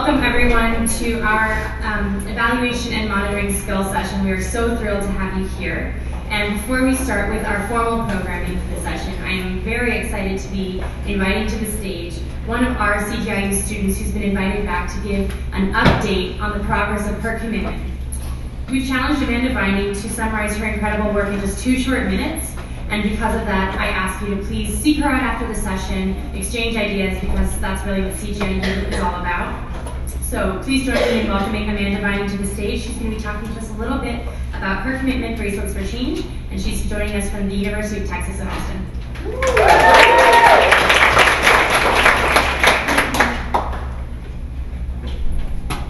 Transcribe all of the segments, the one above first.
welcome everyone to our evaluation and monitoring skills session. We are so thrilled to have you here. And before we start with our formal programming for the session, I am very excited to be inviting to the stage one of our CGI U students who's been invited back to give an update on the progress of her commitment. We've challenged Amanda Vining to summarize her incredible work in just 2 short minutes, and because of that, I ask you to please seek her out after the session, exchange ideas, because that's really what CGI U is all about. So please join me in welcoming Amanda Vining to the stage. She's going to be talking to us a little bit about her commitment, Bracelets for Change, and she's joining us from the University of Texas at Austin.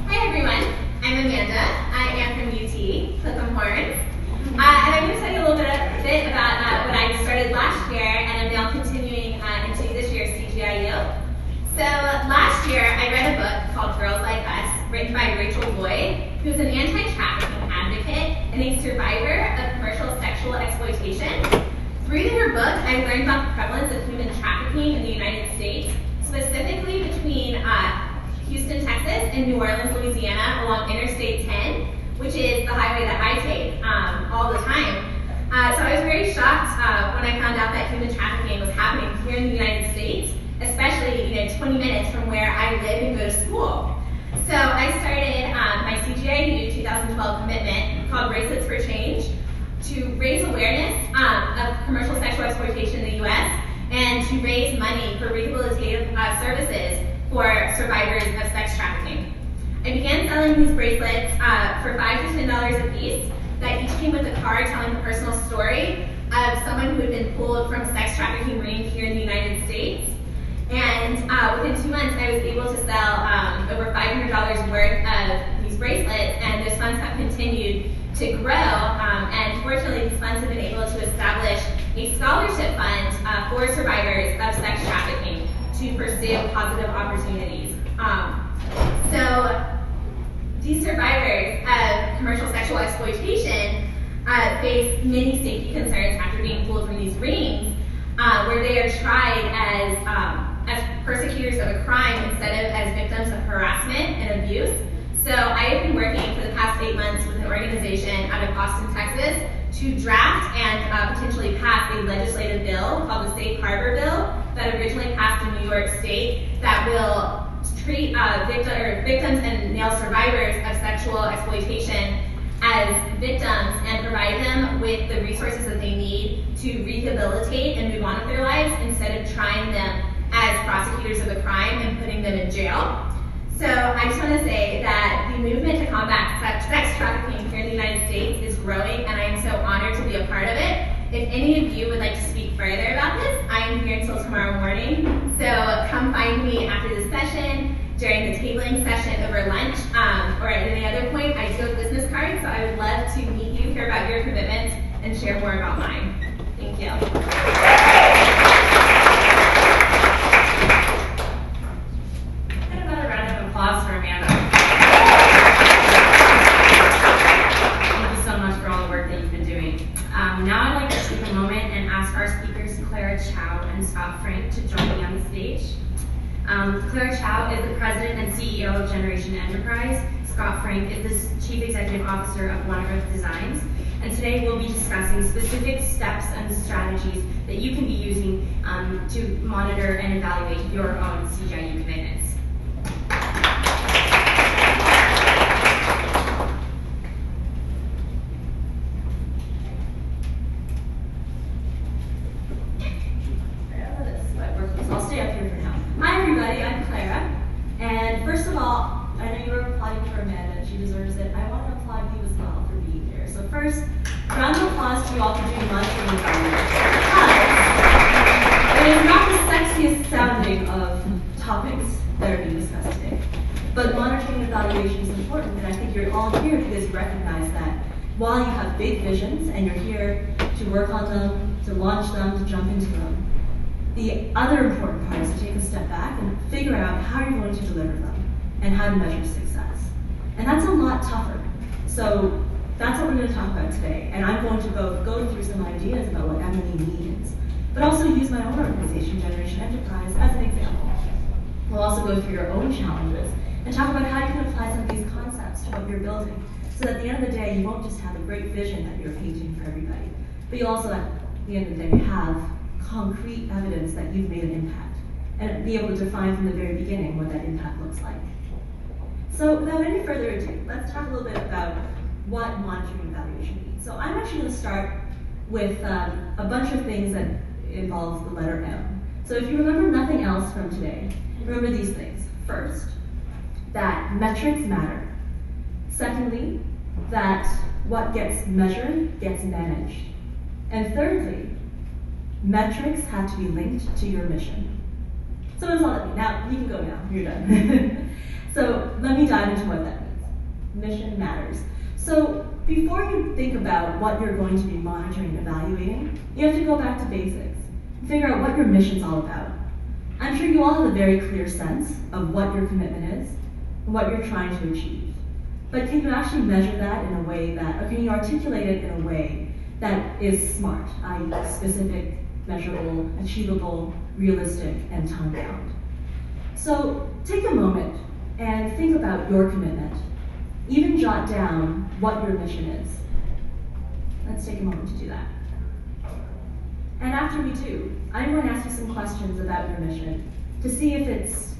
Hi everyone, I'm Amanda. I am from UT, Clifton Horns. And I'm going to tell you a little bit about what I started last year, and I'm now continuing into this year's CGI U. So last year, I read a book called Girls Like Us, written by Rachel Lloyd, who's an anti-trafficking advocate and a survivor of commercial sexual exploitation. Through her book, I learned about the prevalence of human trafficking in the United States, specifically between Houston, Texas, and New Orleans, Louisiana, along Interstate 10, which is the highway that I take all the time. So I was very shocked when I found out that human trafficking was happening here in the United States, especially 20 minutes from where I live and go to school. So I started my CGI U 2012 commitment called Bracelets for Change to raise awareness of commercial sexual exploitation in the U.S. and to raise money for rehabilitative services for survivors of sex trafficking. I began selling these bracelets for $5 to $10 a piece that each came with a card telling the personal story of someone who had been pulled from a sex trafficking ring here in the United States. And within 2 months, I was able to sell over $500 worth of these bracelets, and those funds have continued to grow. And fortunately, these funds have been able to establish a scholarship fund for survivors of sex trafficking to pursue positive opportunities. So these survivors of commercial sexual exploitation face many safety concerns after being pulled from these rings, where they are tried as persecutors of a crime instead of as victims of harassment and abuse. So I have been working for the past 8 months with an organization out of Austin, Texas, to draft and potentially pass a legislative bill called the Safe Harbor Bill that originally passed in New York State that will treat victims and male survivors of sexual exploitation as victims and provide them with the resources that they need to rehabilitate and move on with their lives instead of trying them as prosecutors of a crime and putting them in jail. So I just want to say that the movement to combat sex trafficking here in the United States is growing, and I am so honored to be a part of it. If any of you would like to speak further about this, I am here until tomorrow morning. So come find me after the session, during the tabling session over lunch, or at any other point. I do have business cards, so I would love to meet you, hear about your commitments, and share more about mine. Thank you. Applause for Amanda. Thank you so much for all the work that you've been doing. Now I'd like to take a moment and ask our speakers, Clara, Chow, and Scott Frank, to join me on the stage. Clara Chow is the President and CEO of Generation Enterprise. Scott Frank is the Chief Executive Officer of One Earth Designs. And today we'll be discussing specific steps and strategies that you can be using to monitor and evaluate your own CGI U commitments. I'll stay up here for now. Hi everybody, I'm Clara. And first of all, I know you were applauding for Amanda, and she deserves it. I want to applaud you as well for being here. So first, round of applause to you all for doing monitoring and evaluation. It is not the sexiest sounding of topics that are being discussed today. But monitoring and evaluation is important, and I think you're all here because you recognize that while you have big visions and you're here to work on them, to launch them, to jump into them, the other important part is to take a step back and figure out how you're going to deliver them and how to measure success. And that's a lot tougher. So that's what we're going to talk about today. And I'm going to go through some ideas about what M&E means, but also use my own organization, Generation Enterprise, as an example. We'll also go through your own challenges and talk about how you can apply some of these concepts to what you're building. So that at the end of the day, you won't just have a great vision that you're painting for everybody, but you'll also, at the end of the day, have concrete evidence that you've made an impact, and be able to define from the very beginning what that impact looks like. So without any further ado, let's talk a little bit about what monitoring and evaluation means. So I'm actually going to start with a bunch of things that involves the letter M. So if you remember nothing else from today, remember these things. First, that metrics matter. Secondly, that what gets measured gets managed. And thirdly, metrics have to be linked to your mission. So what does all that mean? Now, you can go now, you're done. So let me dive into what that means. Mission matters. So before you think about what you're going to be monitoring and evaluating, you have to go back to basics and figure out what your mission's all about. I'm sure you all have a very clear sense of what your commitment is and what you're trying to achieve. But can you actually measure that in a way that, or can you articulate it in a way that is smart, i.e. specific, measurable, achievable, realistic, and time-bound? So take a moment and think about your commitment. Even jot down what your mission is. Let's take a moment to do that. And after we do, I'm going to ask you some questions about your mission to see if it's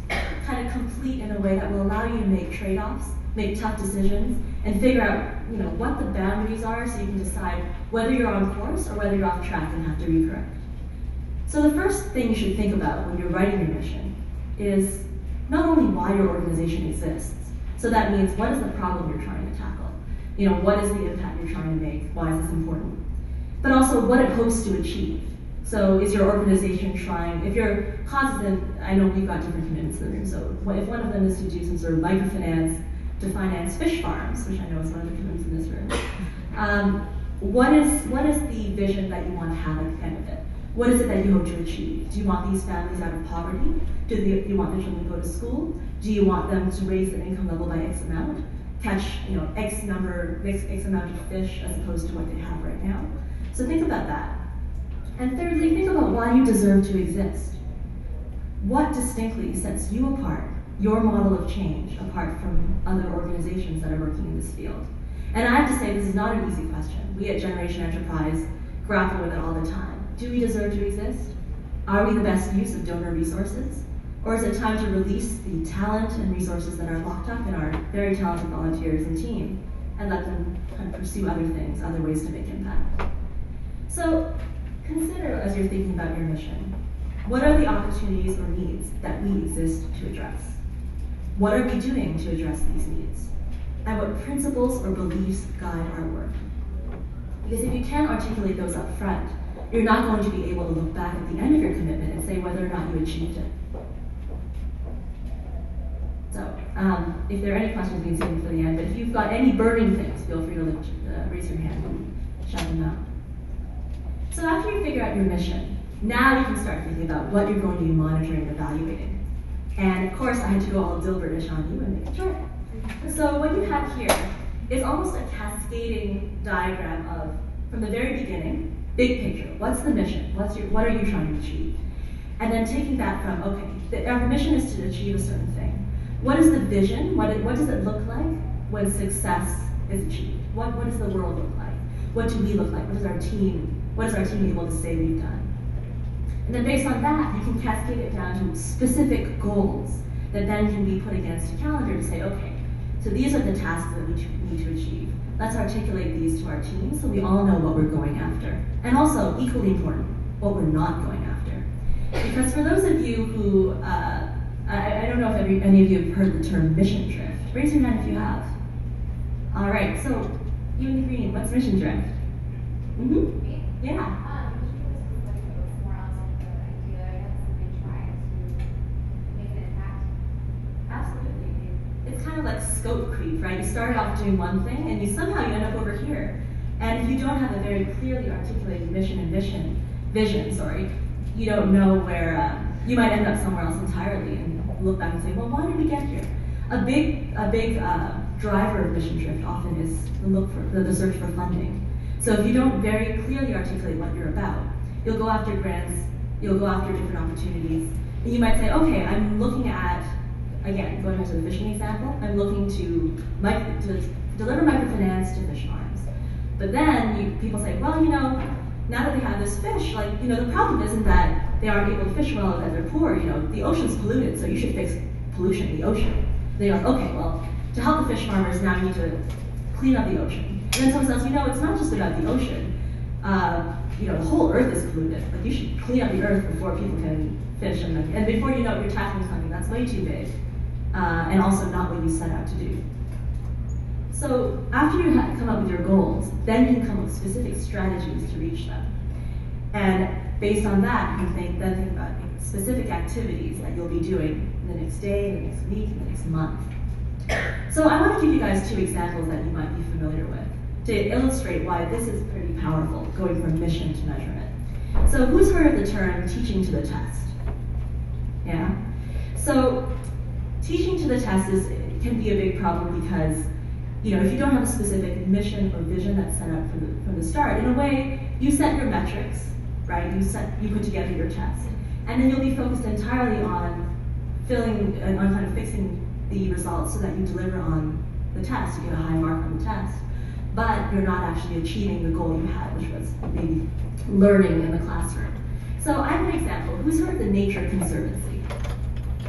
kind of complete in a way that will allow you to make trade-offs, make tough decisions, and figure out, what the boundaries are so you can decide whether you're on course or whether you're off track and have to recorrect. So the first thing you should think about when you're writing your mission is not only why your organization exists. So that means, what is the problem you're trying to tackle? What is the impact you're trying to make? Why is this important? But also what it hopes to achieve. So is your organization trying, if your cause is, I know we've got different commitments in the room, so if one of them is to do some sort of microfinance to finance fish farms, which I know is one of the commitments in this room, what is the vision that you want to have at the end of it? What is it that you hope to achieve? Do you want these families out of poverty? Do you want their children to go to school? Do you want them to raise their income level by X amount? Catch X amount of fish as opposed to what they have right now? So think about that. And thirdly, think about why you deserve to exist. What distinctly sets you apart, your model of change, apart from other organizations that are working in this field? And I have to say, this is not an easy question. We at Generation Enterprise grapple with it all the time. Do we deserve to exist? Are we the best use of donor resources? Or is it time to release the talent and resources that are locked up in our very talented volunteers and team and let them kind of pursue other things, other ways to make impact? So consider, as you're thinking about your mission, what are the opportunities or needs that we exist to address? What are we doing to address these needs? And what principles or beliefs guide our work? Because if you can't articulate those up front, you're not going to be able to look back at the end of your commitment and say whether or not you achieved it. So, if there are any questions, we can save them for the end, but if you've got any burning things, feel free to raise your hand and shout them out. So after you figure out your mission, now you can start thinking about what you're going to be monitoring and evaluating. And of course, I had to go all Dilbertish on you and make a chart. So what you have here is almost a cascading diagram of, from the very beginning, big picture, what's the mission? What are you trying to achieve? And then taking that from, okay, our mission is to achieve a certain thing. What is the vision? What does it look like when success is achieved? What does the world look like? What do we look like? What is our team able to say we've done? And then based on that, you can cascade it down to specific goals that then can be put against a calendar to say, okay, so these are the tasks that we need to achieve. Let's articulate these to our team so we all know what we're going after. And also, equally important, what we're not going after. Because for those of you who, I don't know if any of you have heard the term mission drift. Raise your hand if you have. All right, so you in the green, what's mission drift? Mm-hmm. Yeah. Absolutely. It's kind of like scope creep, right? You started off doing one thing, and somehow you end up over here. And if you don't have a very clearly articulated mission and vision, you don't know where, you might end up somewhere else entirely and look back and say, well, why did we get here? A big driver of mission drift often is the search for funding. So if you don't very clearly articulate what you're about, you'll go after grants, you'll go after different opportunities, and you might say, okay, I'm looking at again, going back to the fishing example, I'm looking to deliver microfinance to fish farms. But then people say, well, now that they have this fish, the problem isn't that they aren't able to fish well, that they're poor. The ocean's polluted, so you should fix pollution in the ocean. And they're like, okay, well, to help the fish farmers, now you need to clean up the ocean. And then someone says, it's not just about the ocean. The whole earth is polluted. You should clean up the earth before people can fish. And before you know it, you're tackling something that's way too big, and also not what you set out to do. So after you come up with your goals, then you can come up with specific strategies to reach them. And based on that, you can then think about specific activities that you'll be doing in the next day, the next week, and the next month. So I want to give you guys 2 examples that you might be familiar with to illustrate why this is pretty powerful, going from mission to measurement. So who's heard of the term teaching to the test? Yeah? So teaching to the test can be a big problem because if you don't have a specific mission or vision that's set up from the start, in a way, you set your metrics, right? You put together your test. And then you'll be focused entirely on kind of fixing the results so that you deliver on the test, you get a high mark on the test. But you're not actually achieving the goal you had, which was maybe learning in the classroom. So I have an example. Who's heard of the Nature Conservancy?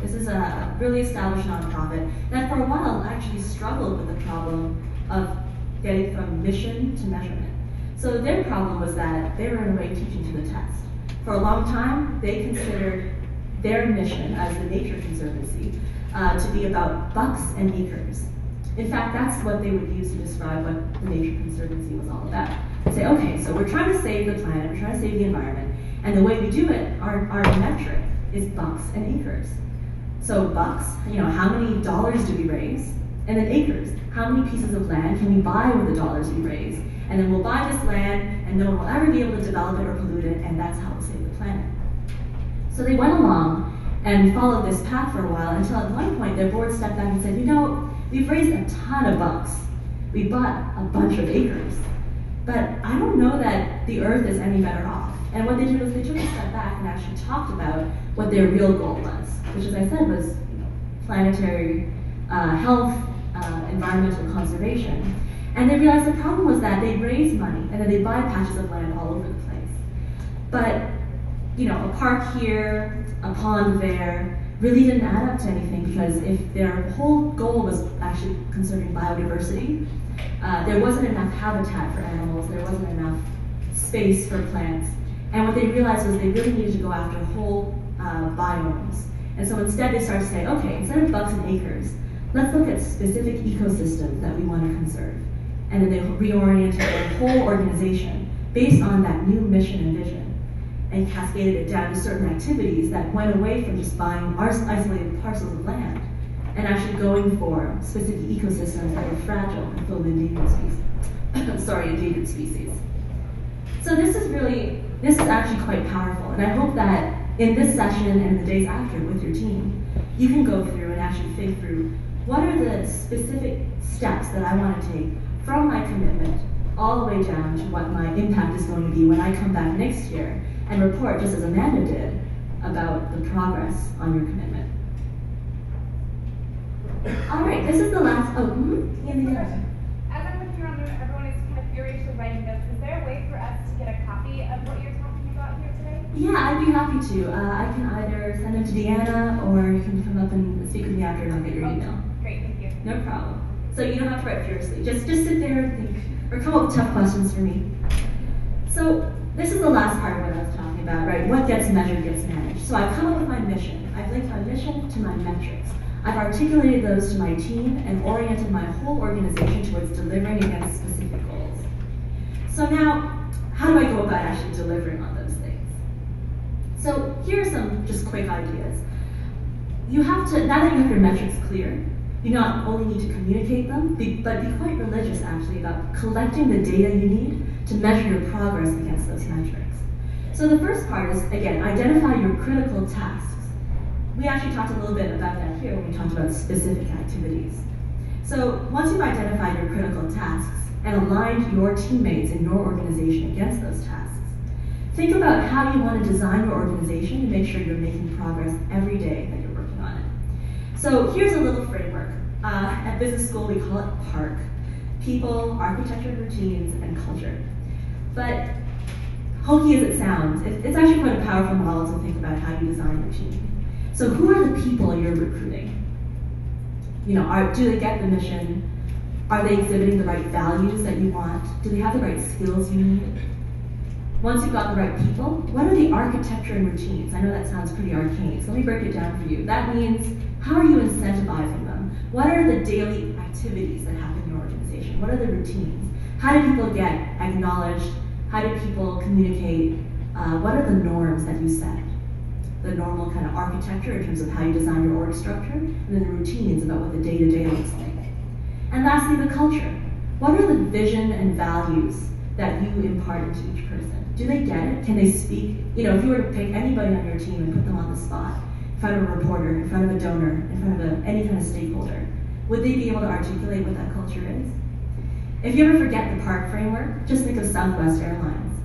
This is a really established nonprofit that for a while actually struggled with the problem of getting from mission to measurement. So their problem was that they were in a way teaching to the test. For a long time, they considered their mission as the Nature Conservancy to be about bucks and acres. In fact, that's what they would use to describe what the Nature Conservancy was all about. They'd say, okay, so we're trying to save the planet, we're trying to save the environment, and the way we do it, our metric is bucks and acres. So bucks, how many dollars do we raise? And then acres, how many pieces of land can we buy with the dollars we raise? And then we'll buy this land, and no one will ever be able to develop it or pollute it, and that's how we'll save the planet. So they went along and followed this path for a while until at one point their board stepped back and said, we've raised a ton of bucks. We bought a bunch of acres. But I don't know that the earth is any better off. And what they did was they took a step back and actually talked about what their real goal was, which, as I said, was planetary health, environmental conservation. And they realized the problem was that they'd raise money and then they'd buy patches of land all over the place. But a park here, a pond there, really didn't add up to anything because if their whole goal was actually conserving biodiversity, there wasn't enough habitat for animals, there wasn't enough space for plants. And what they realized was they really needed to go after whole biomes. And so instead they started to say, okay, instead of bucks and acres, let's look at specific ecosystems that we want to conserve. And then they reoriented their whole organization based on that new mission and vision and cascaded it down to certain activities that went away from just buying isolated parcels of land and actually going for specific ecosystems that were fragile and filled with endangered species. Endangered species. So this is actually quite powerful, and I hope that in this session and in the days after with your team, you can go through and actually think through what are the specific steps that I want to take from my commitment all the way down to what my impact is going to be when I come back next year and report, just as Amanda did, about the progress on your commitment. All right, this is the last, As I'm looking around, everyone is kind of furiously writing notes. Is there a way for us to get a copy of what you're talking about here today? Yeah, I'd be happy to. I can either send them to Deanna or you can come up and speak with me after and I'll get your email. Great, thank you. No problem. So you don't have to write furiously. Just sit there and think, or come up with tough questions for me. So this is the last part of what I was talking about, right? What gets measured gets managed. So I've come up with my mission. I've linked my mission to my metrics. I've articulated those to my team and oriented my whole organization towards delivering against specific goals. So now, how do I go about actually delivering on those things? So here are some just quick ideas. You have to, now that you have your metrics clear, you not only need to communicate them, but be quite religious actually about collecting the data you need to measure your progress against those metrics. So the first part is, again, identify your critical tasks. We actually talked a little bit about that here when we talked about specific activities. So once you've identified your critical tasks and aligned your teammates in your organization against those tasks, think about how you want to design your organization to make sure you're making progress every day that you're working on it. So here's a little framework. At business school, we call it PARC: people, architecture, routines, and culture. But hokey as it sounds, it's actually quite a powerful model to think about how you design your team. So who are the people you're recruiting? Do they get the mission? Are they exhibiting the right values that you want? Do they have the right skills you need? Once you've got the right people, what are the architecture and routines? I know that sounds pretty arcane, so let me break it down for you. That means, how are you incentivizing them? What are the daily activities that happen in your organization? What are the routines? How do people get acknowledged? How do people communicate? What are the norms that you set? The normal kind of architecture in terms of how you design your org structure, and then the routines about what the day-to-day looks like. And lastly, the culture. What are the vision and values that you impart into each person? Do they get it? Can they speak? If you were to pick anybody on your team and put them on the spot, in front of a reporter, in front of a donor, in front of any kind of stakeholder, would they be able to articulate what that culture is? If you ever forget the PARC framework, just think of Southwest Airlines.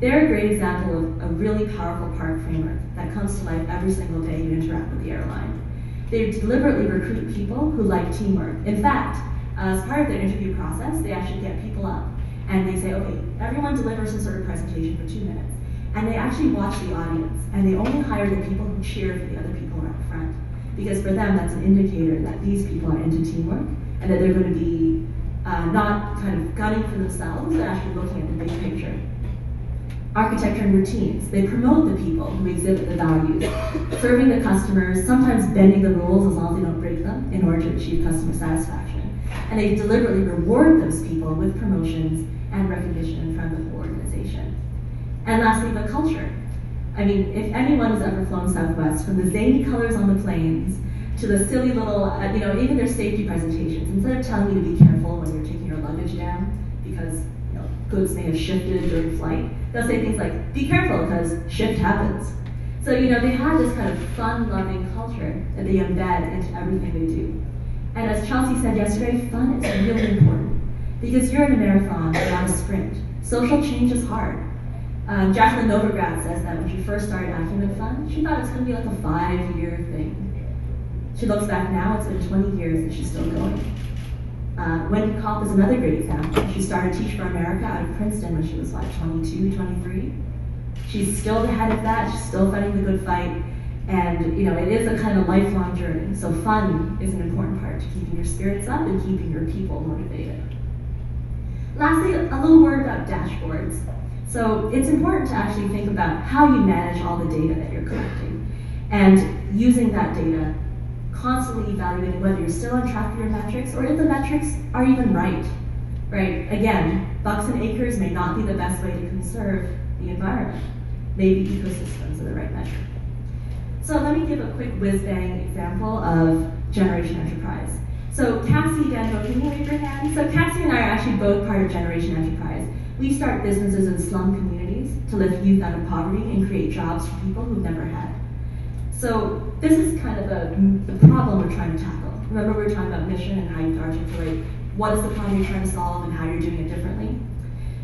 They're a great example of a really powerful PARC framework that comes to life every single day you interact with the airline. They deliberately recruit people who like teamwork. In fact, as part of their interview process, they actually get people up and they say, okay, everyone delivers some sort of presentation for 2 minutes. And they actually watch the audience, and they only hire the people who cheer for the other people right up front. Because for them, that's an indicator that these people are into teamwork, and that they're going to be not kind of gunning for themselves, but actually looking at the big picture. Architecture and routines. They promote the people who exhibit the values, serving the customers, sometimes bending the rules as long as they don't break them in order to achieve customer satisfaction. And they deliberately reward those people with promotions and recognition in front of the whole organization. And lastly, the culture. I mean, if anyone has ever flown Southwest, from the zany colors on the planes to the silly little, even their safety presentations, instead of telling you to be careful when you're taking your luggage down because goods may have shifted during flight, they'll say things like, be careful because shift happens. So, they have this kind of fun-loving culture that they embed into everything they do. And as Chelsea said yesterday, fun is really important because you're in a marathon, not a sprint. Social change is hard. Jacqueline Novogratz says that when she first started Acumen Fund, she thought it was going to be like a 5-year thing. She looks back now, it's been 20 years and she's still going. Wendy Kopp is another great example. She started Teach for America out of Princeton when she was 22, 23. She's still the head of that, she's still fighting the good fight. And it is a kind of lifelong journey. So fun is an important part to keeping your spirits up and keeping your people motivated. Lastly, a little word about dashboards. So it's important to actually think about how you manage all the data that you're collecting. And using that data, constantly evaluating whether you're still on track for your metrics or if the metrics are even right. Again, bucks and acres may not be the best way to conserve the environment. Maybe ecosystems are the right measure. So let me give a quick whiz-bang example of Generation Enterprise. So Cassie, Daniel, can you raise your hand? So Cassie and I are actually both part of Generation Enterprise. We start businesses in slum communities to lift youth out of poverty and create jobs for people who've never had. So this is kind of the problem we're trying to tackle. Remember we were talking about mission and how you articulate what is the problem you're trying to solve and how you're doing it differently.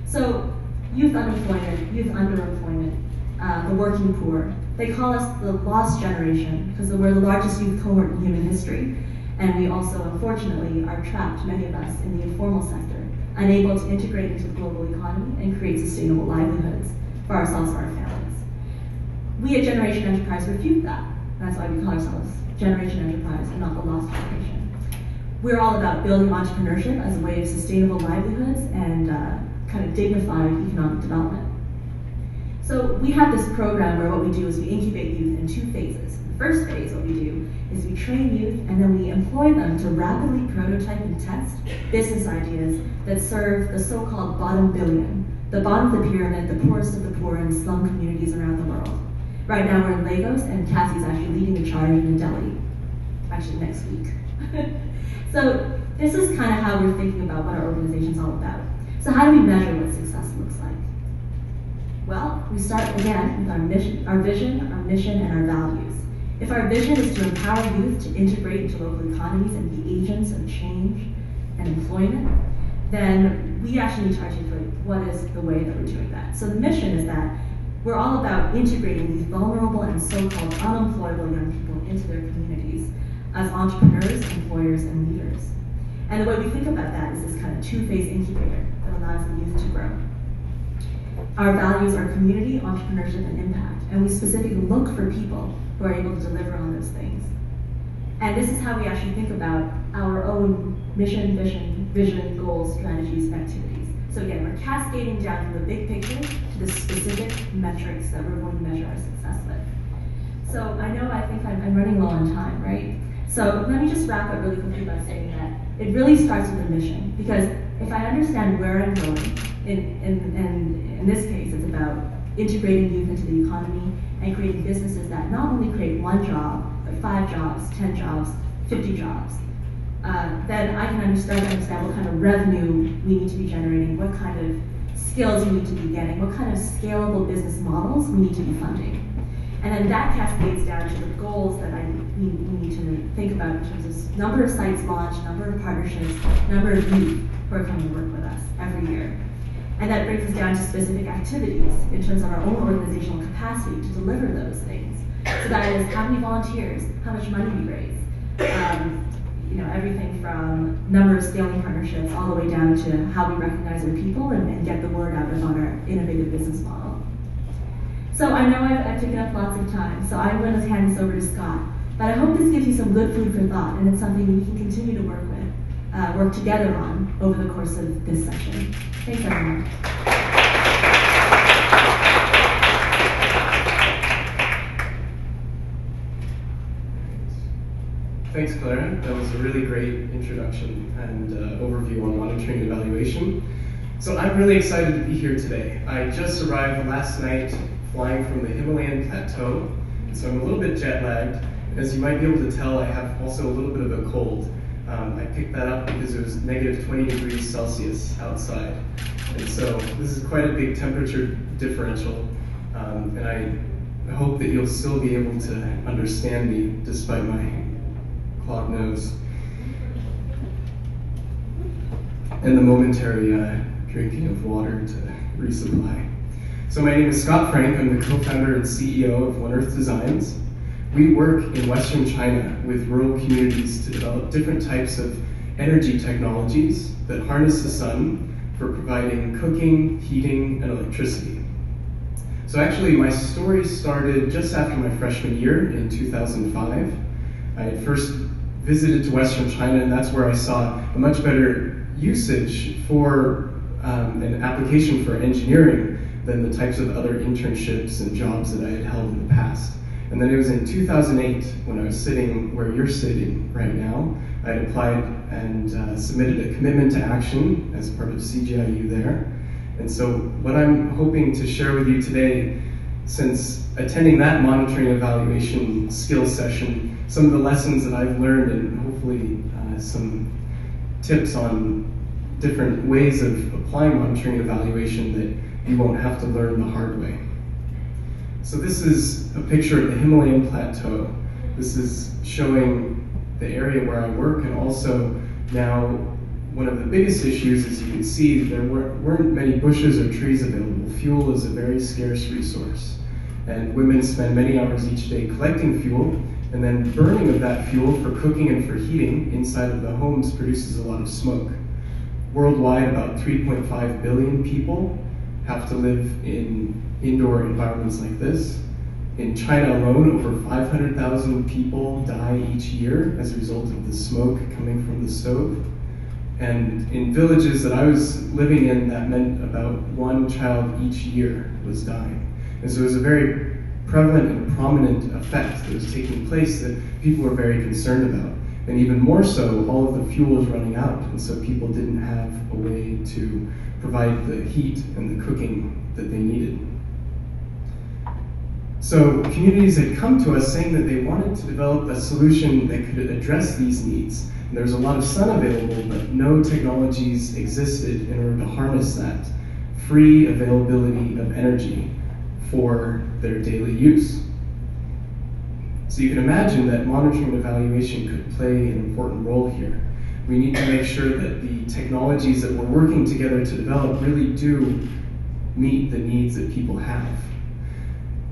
So youth unemployment, youth underemployment, the working poor. They call us the lost generation because we're the largest youth cohort in human history. And we also, unfortunately, are trapped, many of us, in the informal sector, unable to integrate into the global economy and create sustainable livelihoods for ourselves and our families. We at Generation Enterprise refute that. That's why we call ourselves Generation Enterprise and not the lost generation. We're all about building entrepreneurship as a way of sustainable livelihoods and kind of dignified economic development. So we have this program where what we do is we incubate youth in 2 phases. The first phase, what we do is we train youth and then we employ them to rapidly prototype and test business ideas that serve the so-called bottom billion, the bottom of the pyramid, the poorest of the poor in slum communities around the world. Right now we're in Lagos and Cassie's actually leading the charge in Delhi, actually next week. So this is kind of how we're thinking about what our organization's all about. So how do we measure what success looks like? Well, we start again with our vision, our mission, and our values. If our vision is to empower youth to integrate into local economies and be agents of change and employment, then we actually need to articulate what is the way that we're doing that. So the mission is that we're all about integrating these vulnerable and so-called unemployable young people into their communities as entrepreneurs, employers, and leaders. And the way we think about that is this kind of two-phase incubator that allows the youth to grow. Our values are community, entrepreneurship, and impact, and we specifically look for people who are able to deliver on those things. And this is how we actually think about our own mission, vision, goals, strategies, and activities. So again, we're cascading down from the big picture to the specific metrics that we're going to measure our success with. So I think I'm running low on time, right? So let me just wrap up really quickly by saying that it really starts with a mission, because if I understand where I'm going, in this case, it's about integrating youth into the economy and creating businesses that not only create one job, but 5 jobs, 10 jobs, 50 jobs. Then I can understand what kind of revenue we need to be generating, what kind of skills we need to be getting, what kind of scalable business models we need to be funding. And then that cascades down to the goals that we need to think about in terms of number of sites launched, number of partnerships, number of youth who are coming to work with us every year. And that brings us down to specific activities in terms of our own organizational capacity to deliver those things. So that is how many volunteers, how much money we raise, everything from number of scaling partnerships all the way down to how we recognize our people and get the word out about our innovative business model. So I know I've taken up lots of time, so I'm going to hand this over to Scott. But I hope this gives you some good food for thought, and it's something we can continue to work together on over the course of this session. Thanks, everyone. Thanks, Clara. That was a really great introduction and overview on monitoring and evaluation. So I'm really excited to be here today. I just arrived last night flying from the Himalayan Plateau, and so I'm a little bit jet lagged. As you might be able to tell, I have also a little bit of a cold. I picked that up because it was negative 20 degrees Celsius outside. And so this is quite a big temperature differential, and I hope that you'll still be able to understand me despite my clogged nose and the momentary drinking of water to resupply. So my name is Scott Frank. I'm the co-founder and CEO of One Earth Designs. We work in Western China with rural communities to develop different types of energy technologies that harness the sun for providing cooking, heating, and electricity. So actually my story started just after my freshman year in 2005. I had first visited to Western China, and that's where I saw a much better usage for an application for engineering than the types of other internships and jobs that I had held in the past. And then it was in 2008 when I was sitting where you're sitting right now. I had applied and submitted a commitment to action as part of CGI U there. And so what I'm hoping to share with you today, since attending that monitoring evaluation skills session, some of the lessons that I've learned and hopefully some tips on different ways of applying monitoring and evaluation that you won't have to learn the hard way. So this is a picture of the Himalayan Plateau. This is showing the area where I work, and also now one of the biggest issues, as you can see, there weren't many bushes or trees available. Fuel is a very scarce resource, and women spend many hours each day collecting fuel, and then burning of that fuel for cooking and for heating inside of the homes produces a lot of smoke. Worldwide, about 3.5 billion people have to live in indoor environments like this. In China alone, over 500,000 people die each year as a result of the smoke coming from the stove. And in villages that I was living in, that meant about 1 child each year was dying. And so it was a very prevalent and prominent effect that was taking place that people were very concerned about. And even more so, all of the fuel was running out, and so people didn't have a way to provide the heat and the cooking that they needed. So communities had come to us saying that they wanted to develop a solution that could address these needs. And there was a lot of sun available, but no technologies existed in order to harness that free availability of energy for their daily use. So you can imagine that monitoring and evaluation could play an important role here. We need to make sure that the technologies that we're working together to develop really do meet the needs that people have.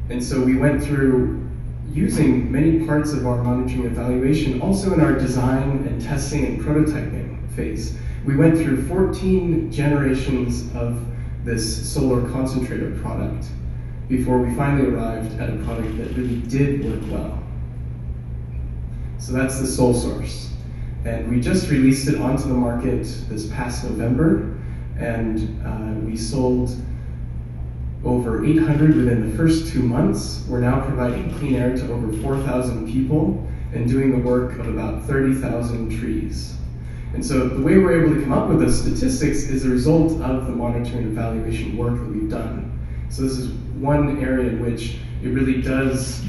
And so we went through using many parts of our monitoring evaluation also in our design and testing and prototyping phase. We went through 14 generations of this solar concentrator product before we finally arrived at a product that really did work well. So that's the Soul Source. And we just released it onto the market this past November, and we sold over 800 within the first 2 months. We're now providing clean air to over 4,000 people and doing the work of about 30,000 trees. And so the way we're able to come up with those statistics is a result of the monitoring and evaluation work that we've done. So this is one area in which it really does,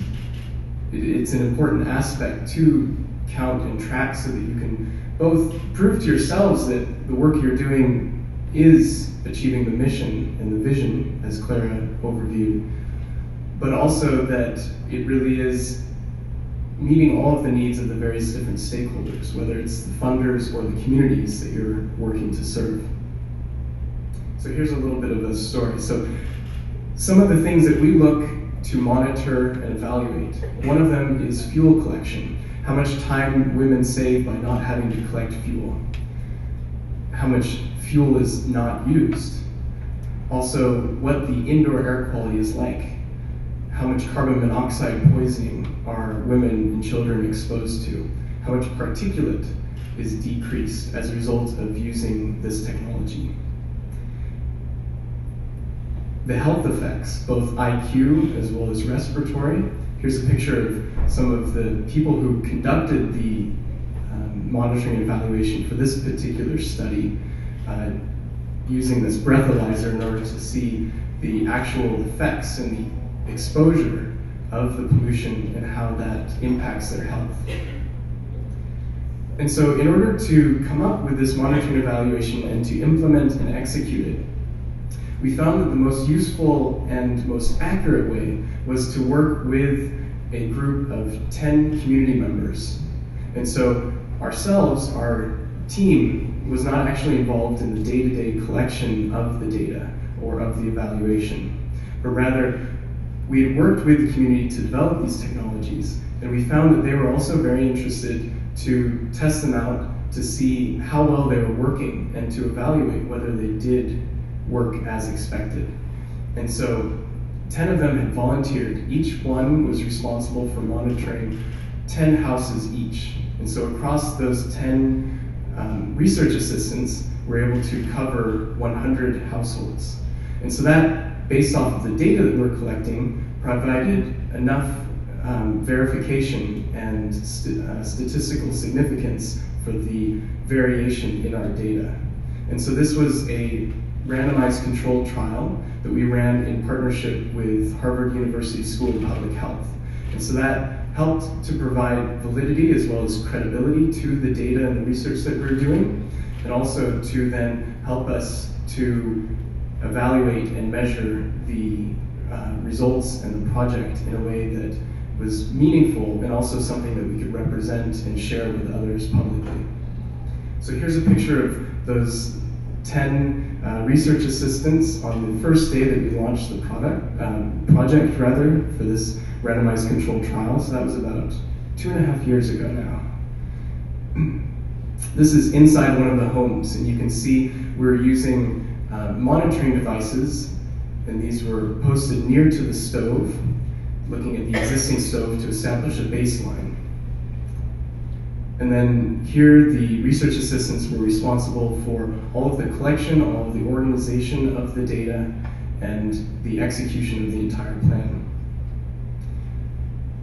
it's an important aspect to count and track so that you can both prove to yourselves that the work you're doing is achieving the mission and the vision, as Clara overviewed, but also that it really is meeting all of the needs of the various different stakeholders, whether it's the funders or the communities that you're working to serve. So here's a little bit of a story. So some of the things that we look to monitor and evaluate, one of them is fuel collection. How much time women save by not having to collect fuel. How much fuel is not used. Also, what the indoor air quality is like. How much carbon monoxide poisoning are women and children exposed to? How much particulate is decreased as a result of using this technology? The health effects, both IQ as well as respiratory. Here's a picture of some of the people who conducted the monitoring and evaluation for this particular study, using this breathalyzer in order to see the actual effects and the exposure of the pollution and how that impacts their health. And so in order to come up with this monitoring evaluation and to implement and execute it, we found that the most useful and most accurate way was to work with a group of 10 community members. And so ourselves, our team, was not actually involved in the day-to-day collection of the data or of the evaluation, but rather we had worked with the community to develop these technologies, and we found that they were also very interested to test them out to see how well they were working and to evaluate whether they did work as expected. And so 10 of them had volunteered. Each one was responsible for monitoring 10 houses each. And so across those 10 research assistants were able to cover 100 households. And so that, based off of the data that we're collecting, provided enough verification and statistical significance for the variation in our data. And so this was a randomized controlled trial that we ran in partnership with Harvard University School of Public Health. And so that helped to provide validity as well as credibility to the data and the research that we're doing, and also to then help us to evaluate and measure the results and the project in a way that was meaningful and also something that we could represent and share with others publicly. So here's a picture of those 10 research assistants on the first day that we launched the project for this randomized controlled trial. So that was about 2.5 years ago now. This is inside one of the homes, and you can see we're using monitoring devices, and these were posted near to the stove, looking at the existing stove to establish a baseline. And then here, the research assistants were responsible for all of the collection, all of the organization of the data, and the execution of the entire plan.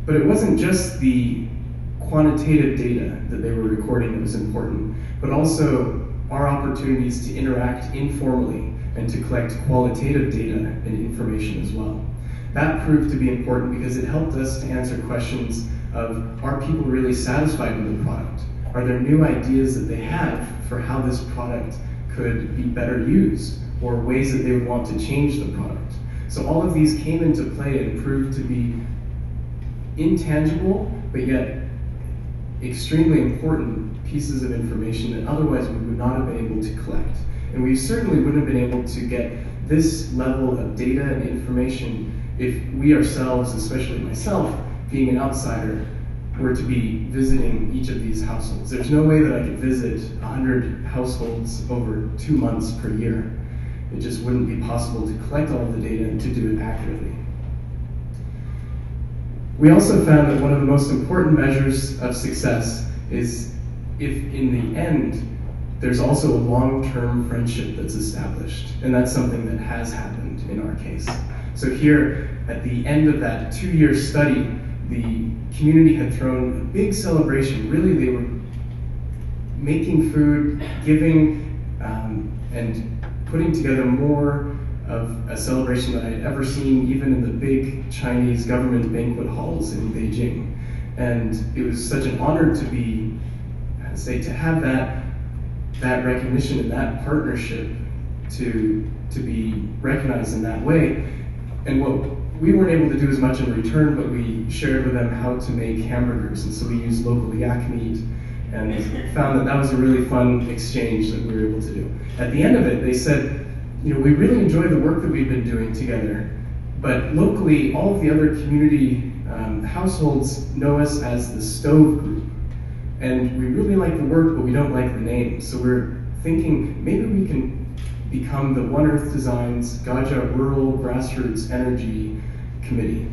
But it wasn't just the quantitative data that they were recording that was important, but also our opportunities to interact informally and to collect qualitative data and information as well. That proved to be important because it helped us to answer questions of, are people really satisfied with the product? Are there new ideas that they have for how this product could be better used, or ways that they would want to change the product? So all of these came into play and proved to be intangible, but yet extremely important pieces of information that otherwise we would not have been able to collect. And we certainly wouldn't have been able to get this level of data and information if we ourselves, especially myself, being an outsider, were to be visiting each of these households. There's no way that I could visit 100 households over 2 months per year. It just wouldn't be possible to collect all of the data and to do it accurately. We also found that one of the most important measures of success is if in the end there's also a long-term friendship that's established, and that's something that has happened in our case. So here, at the end of that 2-year study, the community had thrown a big celebration. Really, they were making food, giving, and putting together more of a celebration that I had ever seen, even in the big Chinese government banquet halls in Beijing. And it was such an honor to be, to have that recognition and that partnership to be recognized in that way. And what we weren't able to do as much in return, but we shared with them how to make hamburgers. And so we used local yak meat and found that that was a really fun exchange that we were able to do. At the end of it, they said, you know, we really enjoy the work that we've been doing together, but locally, all of the other community households know us as the Stove Group. And we really like the work, but we don't like the name. So we're thinking maybe we can become the One Earth Designs Gaja Rural Grassroots Energy Committee.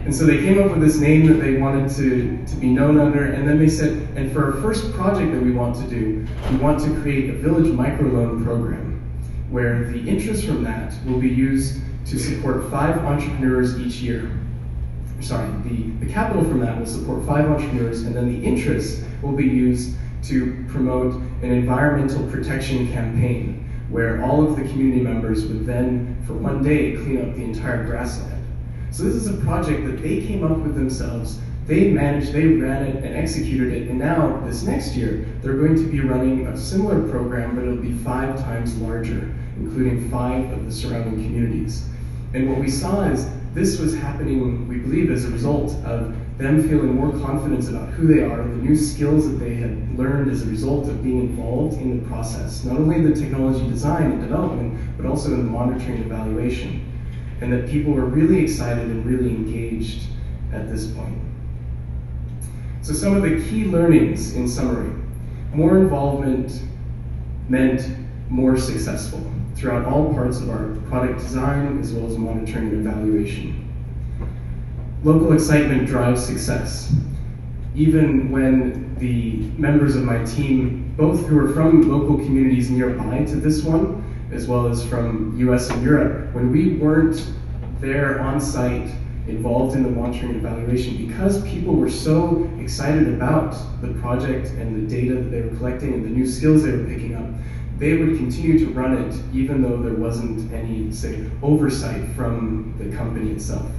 And so they came up with this name that they wanted to be known under, and then they said, and for our first project that we want to do, we want to create a village microloan program, where the interest from that will be used to support 5 entrepreneurs each year. Sorry, the capital from that will support 5 entrepreneurs, and then the interest will be used to promote an environmental protection campaign, where all of the community members would then, for one day, clean up the entire grassland. So this is a project that they came up with themselves. They managed, they ran it and executed it, and now this next year, they're going to be running a similar program, but it'll be 5 times larger, including 5 of the surrounding communities. And what we saw is this was happening, we believe, as a result of them feeling more confidence about who they are, the new skills that they had learned as a result of being involved in the process, not only the technology design and development, but also in the monitoring and evaluation. And that people were really excited and really engaged at this point. So some of the key learnings in summary: more involvement meant more successful throughout all parts of our product design as well as monitoring and evaluation. Local excitement drives success. Even when the members of my team, both who are from local communities nearby to this one, as well as from US and Europe, when we weren't there on site, involved in the monitoring and evaluation, because people were so excited about the project and the data that they were collecting and the new skills they were picking up, they would continue to run it even though there wasn't any, say, oversight from the company itself.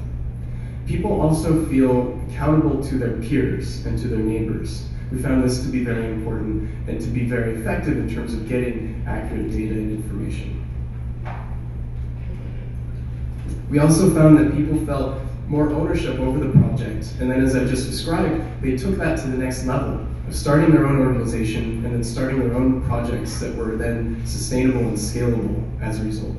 People also feel accountable to their peers and to their neighbors. We found this to be very important and to be very effective in terms of getting accurate data and information. We also found that people felt more ownership over the project, and then as I just described, they took that to the next level of starting their own organization and then starting their own projects that were then sustainable and scalable as a result.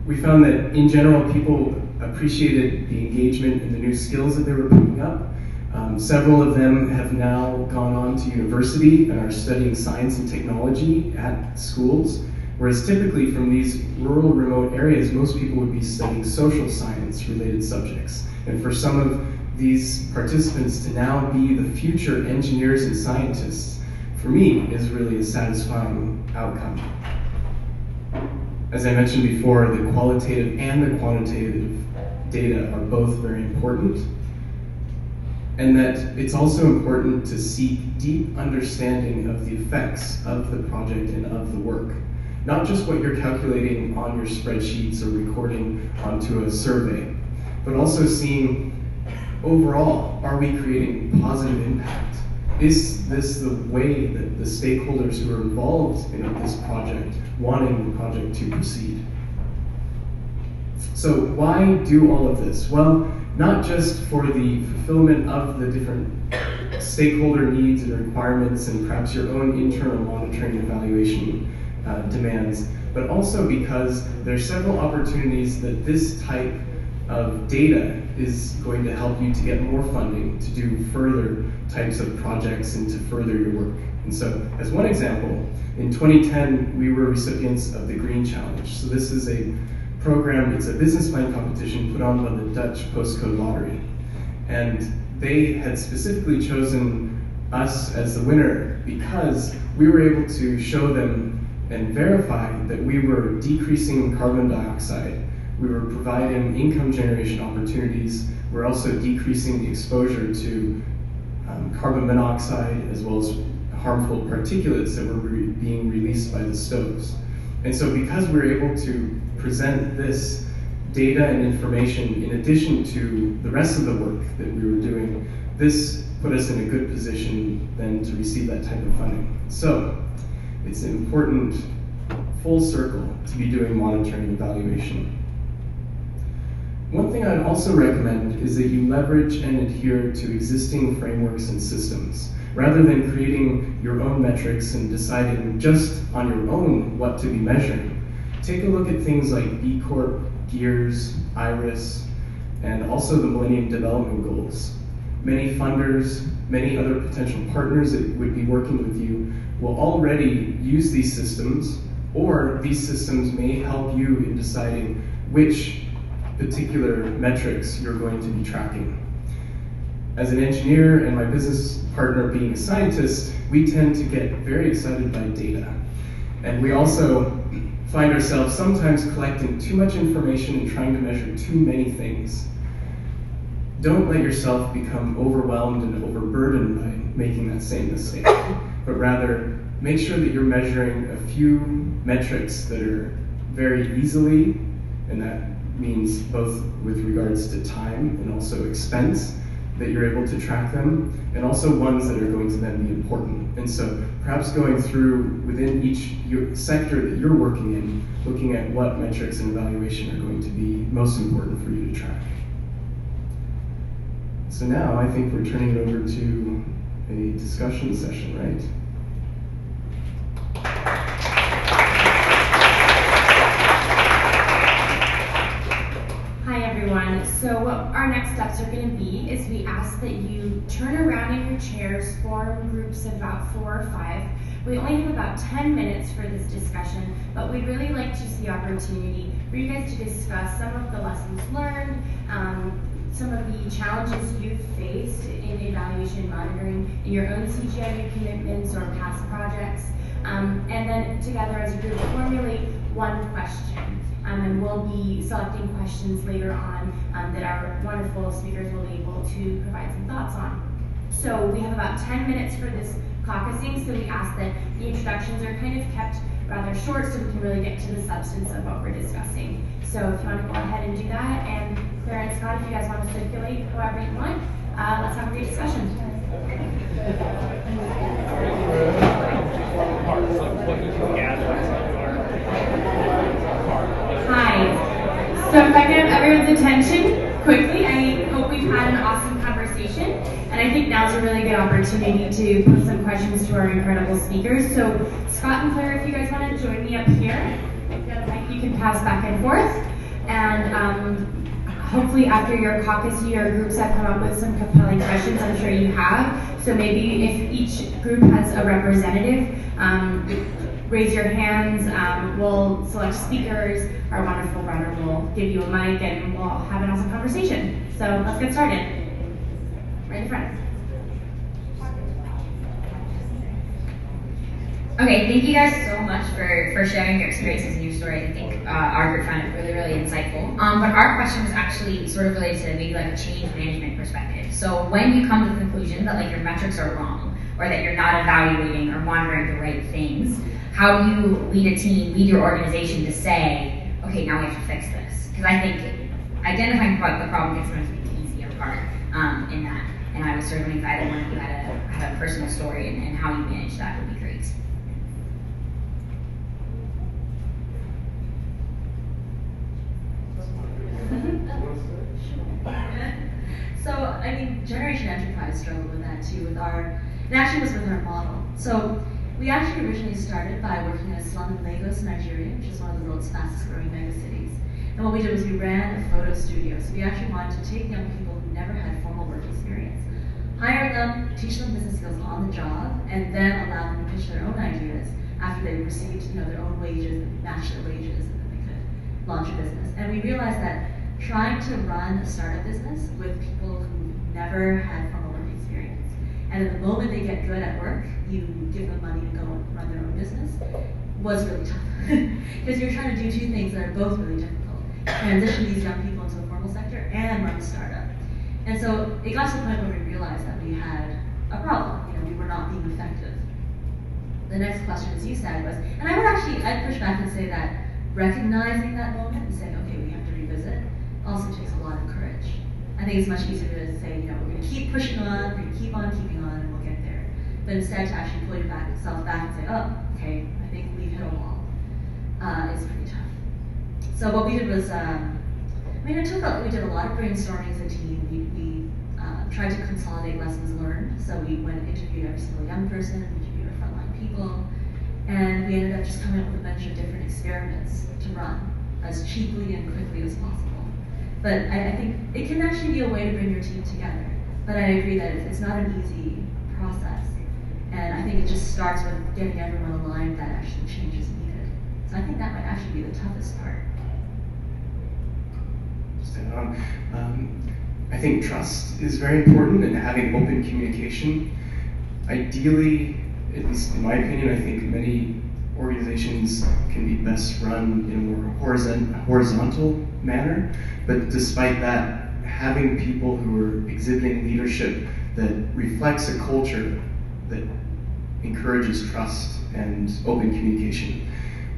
We found that in general, people appreciated the engagement and the new skills that they were picking up. Several of them have now gone on to university and are studying science and technology at schools, whereas typically from these rural, remote areas, most people would be studying social science related subjects. And for some of these participants to now be the future engineers and scientists, for me, is really a satisfying outcome. As I mentioned before, the qualitative and the quantitative data are both very important, and that it's also important to seek deep understanding of the effects of the project and of the work. Not just what you're calculating on your spreadsheets or recording onto a survey, but also seeing overall, are we creating positive impact? Is this the way that the stakeholders who are involved in this project wanting the project to proceed? So why do all of this? Well, not just for the fulfillment of the different stakeholder needs and requirements and perhaps your own internal monitoring and evaluation demands, but also because there are several opportunities that this type of data is going to help you to get more funding to do further types of projects and to further your work. And so, as one example, in 2010, we were recipients of the Green Challenge. So this is a program, it's a business plan competition put on by the Dutch postcode lottery. And they had specifically chosen us as the winner because we were able to show them and verify that we were decreasing carbon dioxide, we were providing income generation opportunities, we're also decreasing the exposure to carbon monoxide as well as harmful particulates that were being released by the stoves. And so because we were able to present this data and information in addition to the rest of the work that we were doing, this put us in a good position then to receive that type of funding. So it's an important full circle to be doing monitoring and evaluation. One thing I'd also recommend is that you leverage and adhere to existing frameworks and systems, rather than creating your own metrics and deciding just on your own what to be measuring. Take a look at things like B Corp, GEARS, IRIS, and also the Millennium Development Goals. Many funders, many other potential partners that would be working with you will already use these systems, or these systems may help you in deciding which particular metrics you're going to be tracking. As an engineer and my business partner being a scientist, we tend to get very excited by data. And we also find ourselves sometimes collecting too much information and trying to measure too many things. Don't let yourself become overwhelmed and overburdened by making that same mistake, but rather make sure that you're measuring a few metrics that are very easily, and that means both with regards to time and also expense, that you're able to track them, and also ones that are going to then be important. And so perhaps going through within each sector that you're working in, looking at what metrics and evaluation are going to be most important for you to track. So now I think we're turning it over to a discussion session, right? Hi everyone. So what our next steps are going to be is we ask that you turn around in your chairs, form groups of about 4 or 5. We only have about 10 minutes for this discussion, but we'd really like to see opportunity for you guys to discuss some of the lessons learned, some of the challenges you've faced in evaluation and monitoring in your own CGI U commitments or past projects, and then together as a group formulate one question. And we'll be selecting questions later on that our wonderful speakers will be able to provide some thoughts on. So we have about 10 minutes for this caucusing, so we ask that the introductions are kind of kept rather short so we can really get to the substance of what we're discussing. So if you want to go ahead and do that, and Clara and Scott, if you guys want to circulate however you want, let's have a great discussion. Hi. So if I can have everyone's attention quickly, I hope we've had an awesome conversation, and I think now's a really good opportunity to put some questions to our incredible speakers. So Scott and Clara, if you guys want to join me up here, you can pass back and forth, and hopefully after your caucus, your groups have come up with some compelling questions. I'm sure you have. So maybe if each group has a representative, raise your hands, we'll select speakers, our wonderful runner will give you a mic, and we'll have an awesome conversation. So let's get started. Right in front. Okay, thank you guys so much for sharing your experiences and your stories. I think our group found it really, really insightful. But our question was actually sort of related to maybe like a change management perspective. So when you come to the conclusion that like your metrics are wrong, or that you're not evaluating or monitoring the right things, how do you lead a team, lead your organization to say, okay, now we have to fix this? Because I think identifying the problem gets sometimes be the easier part in that. And I was certainly glad that one of you had a personal story and how you managed that would be great. So, I mean, Generation Enterprise struggled with that too, it actually was with our model. So, we actually originally started by working in a slum in Lagos, Nigeria, which is one of the world's fastest growing megacities. And what we did was we ran a photo studio. So we actually wanted to take young people who never had formal work experience, hire them, teach them business skills on the job, and then allow them to pitch their own ideas after they received their own wages and match their wages, and then they could launch a business. And we realized that trying to run a startup business with people who never had formal work experience, and at the moment they get good at work, you give them money to go and run their own business, was really tough. Because you're trying to do two things that are both really difficult. Transition these young people into the formal sector and run a startup. And so it got to the point where we realized that we had a problem. We were not being effective. The next question, as you said, was, and I'd push back and say that recognizing that moment and saying, okay, we have to revisit, also takes a lot of courage. I think it's much easier to say, we're going to keep pushing on, we're going to keep on keeping on, and we'll get there. But instead, to actually pull yourself back and say, oh, okay, I think we've hit a wall. It's pretty tough. So what we did was, we did a lot of brainstorming as a team. We tried to consolidate lessons learned. So we went and interviewed every single young person, interviewed our frontline people, and we ended up just coming up with a bunch of different experiments to run as cheaply and quickly as possible. But I think it can actually be a way to bring your team together. But I agree that it's not an easy process. And I think it just starts with getting everyone aligned that actually change is needed. So I think that might actually be the toughest part. I think trust is very important, and having open communication. Ideally, at least in my opinion, I think many organizations can be best run in a more horizontal manner. But despite that, having people who are exhibiting leadership that reflects a culture that encourages trust and open communication.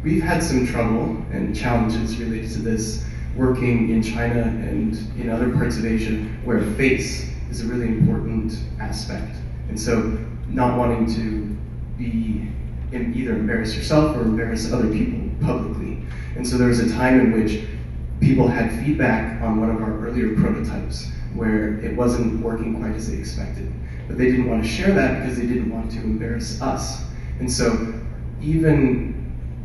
We've had some trouble and challenges related to this working in China and in other parts of Asia where face is a really important aspect. And so not wanting to either embarrass yourself or embarrass other people publicly. And so there was a time in which people had feedback on one of our earlier prototypes where it wasn't working quite as they expected. But they didn't want to share that because they didn't want to embarrass us. And so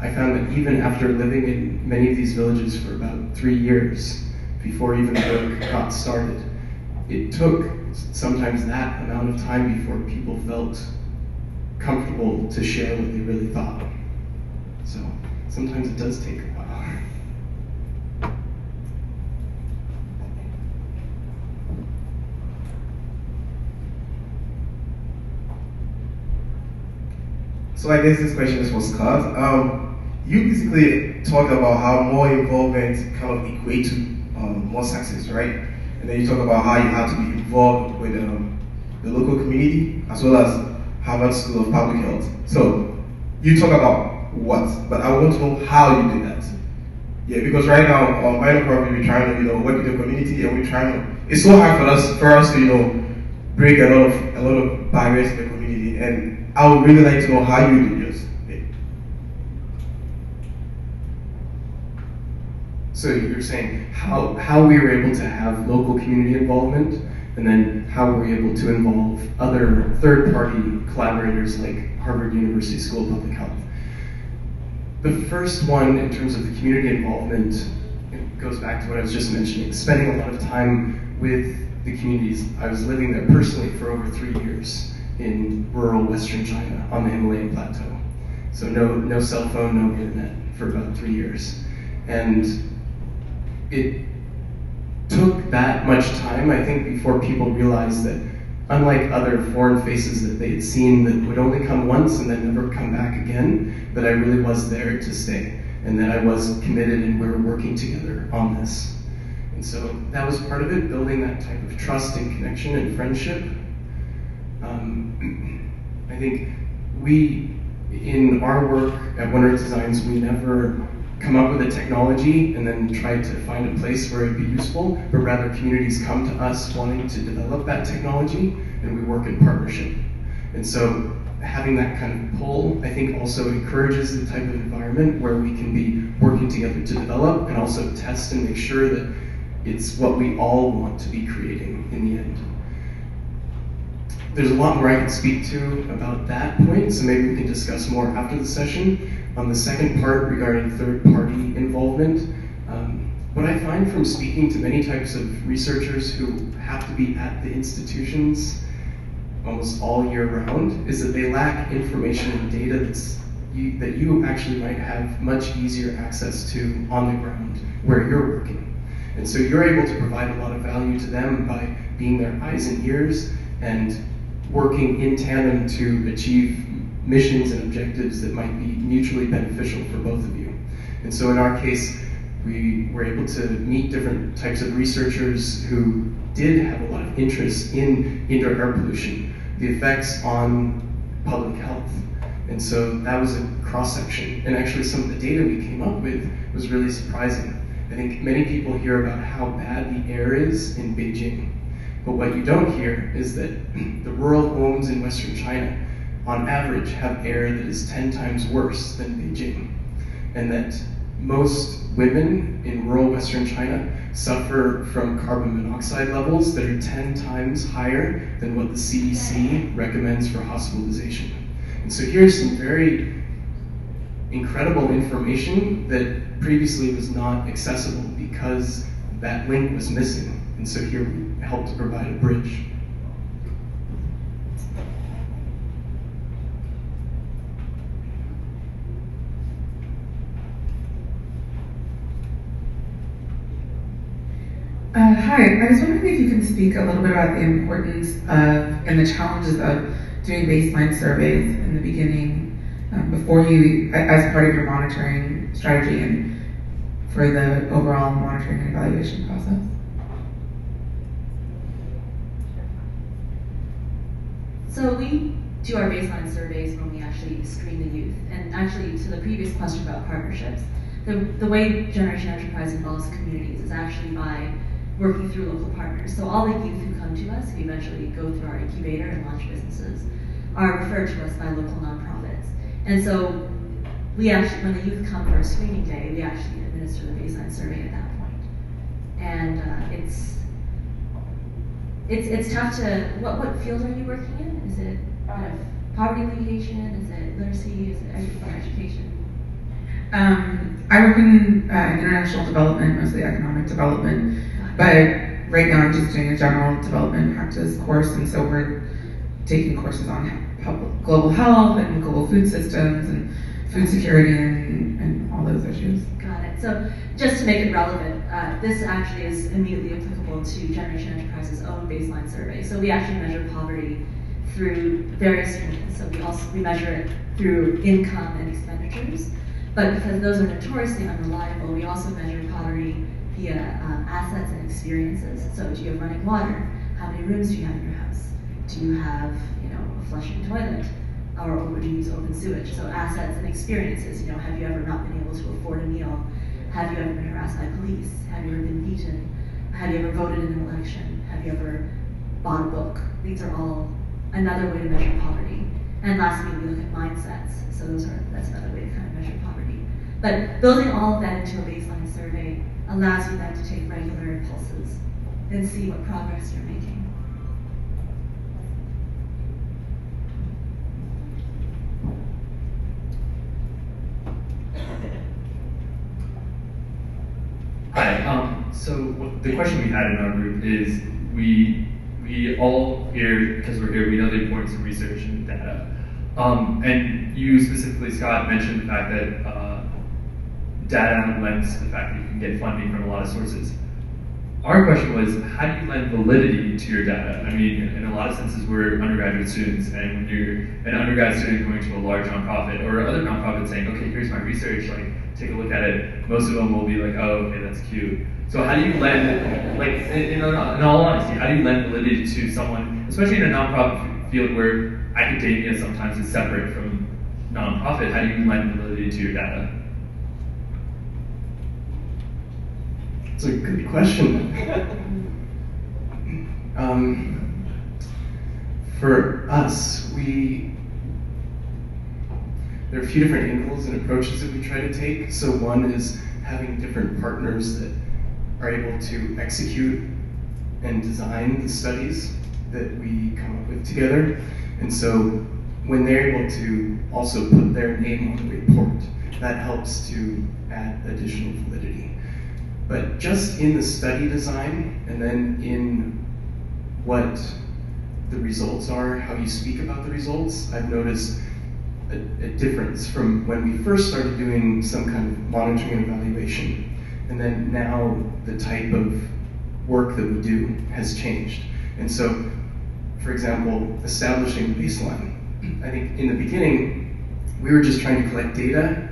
I found that even after living in many of these villages for about 3 years, before even the work got started, it took sometimes that amount of time before people felt comfortable to share what they really thought. So sometimes it does take a while. So I guess this question is for Scott. You basically talked about how more involvement kind of equate to more success, right? And then you talk about how you have to be involved with the local community as well as Harvard School of Public Health. So you talk about what, but I want to know how you did that. Yeah, because right now on my nonprofit we're trying to work with the community, and we're trying to. It's so hard for us to break a lot of barriers in the community, and I would really like to know how you did yours. Yeah. So you're saying how we were able to have local community involvement, and then how we were able to involve other third-party collaborators like Harvard University School of Public Health. The first one, in terms of the community involvement, it goes back to what I was just mentioning, spending a lot of time with the communities. I was living there personally for over 3 years in rural Western China on the Himalayan Plateau. So no cell phone, no internet for about 3 years. And it took that much time, I think, before people realized that unlike other foreign faces that they had seen that would only come once and then never come back again, that I really was there to stay, and that I was committed and we were working together on this. And so that was part of it, building that type of trust and connection and friendship. I think we, in our work at One Earth Designs, we never come up with a technology and then try to find a place where it'd be useful, but rather communities come to us wanting to develop that technology, and we work in partnership. And so having that kind of pull, I think, also encourages the type of environment where we can be working together to develop and also test and make sure that it's what we all want to be creating in the end. There's a lot more I can speak to about that point, so maybe we can discuss more after the session. On the second part regarding third-party involvement, what I find from speaking to many types of researchers who have to be at the institutions almost all year round is that they lack information and data that you actually might have much easier access to on the ground where you're working. And so you're able to provide a lot of value to them by being their eyes and ears and working in tandem to achieve missions and objectives that might be mutually beneficial for both of you. And so in our case, we were able to meet different types of researchers who did have a lot of interest in indoor air pollution, the effects on public health. And so that was a cross-section. And actually some of the data we came up with was really surprising. I think many people hear about how bad the air is in Beijing. But what you don't hear is that the rural homes in Western China, on average, have air that is 10 times worse than Beijing. And that most women in rural Western China suffer from carbon monoxide levels that are 10 times higher than what the CDC recommends for hospitalization. And so here's some very incredible information that previously was not accessible because that link was missing. And so here we helped to provide a bridge. Hi, I was wondering if you can speak a little bit about the importance of and the challenges of doing baseline surveys in the beginning, before you, as part of your monitoring strategy and for the overall monitoring and evaluation process. So we do our baseline surveys when we actually screen the youth. And actually, to the previous question about partnerships, the way Generation Enterprise involves communities is actually by working through local partners. So all the youth who come to us, who eventually go through our incubator and launch businesses, are referred to us by local nonprofits. And so we actually, when the youth come for a screening day, we actually administer the baseline survey at that point. And it's tough to, what field are you working in? Is it kind of poverty alleviation? Is it literacy? Is it education? I work in international development, mostly economic development, but right now I'm just doing a general development practice course, and so we're taking courses on global health and global food systems and food security and all those issues. Got it. So just to make it relevant, this actually is immediately applicable to Generation Enterprise's own baseline survey. So we actually measure poverty through various units. So we measure it through income and expenditures. But because those are notoriously unreliable, we also measure poverty via assets and experiences. So do you have running water? How many rooms do you have in your house? Do you have, a flushing toilet? Or would you use open sewage? So assets and experiences. Have you ever not been able to afford a meal? Have you ever been harassed by police? Have you ever been beaten? Have you ever voted in an election? Have you ever bought a book? These are all another way to measure poverty. And lastly, we look at mindsets. So that's another way to kind of measure poverty. But building all of that into a baseline survey allows you then to take regular pulses and see what progress you're making. Hi. So the question we had in our group is we all here, because we're here, we know the importance of research and data. And you specifically, Scott, mentioned the fact that data lends the fact that you can get funding from a lot of sources. Our question was, how do you lend validity to your data? I mean, in a lot of senses, we're undergraduate students, and when you're an undergrad student going to a large nonprofit or other nonprofit saying, okay, here's my research, take a look at it, most of them will be like, oh, okay, that's cute. So how do you lend, in all honesty, how do you lend validity to someone, especially in a nonprofit field where academia sometimes is separate from nonprofit, how do you lend validity to your data? It's a good question. For us, there are a few different angles and approaches that we try to take. So one is having different partners that are able to execute and design the studies that we come up with together. And so when they're able to also put their name on the report, that helps to add additional validity. But just in the study design, and then in what the results are, how you speak about the results, I've noticed a difference from when we first started doing some kind of monitoring and evaluation, and then now the type of work that we do has changed. And so, for example, establishing a baseline. I think in the beginning, we were just trying to collect data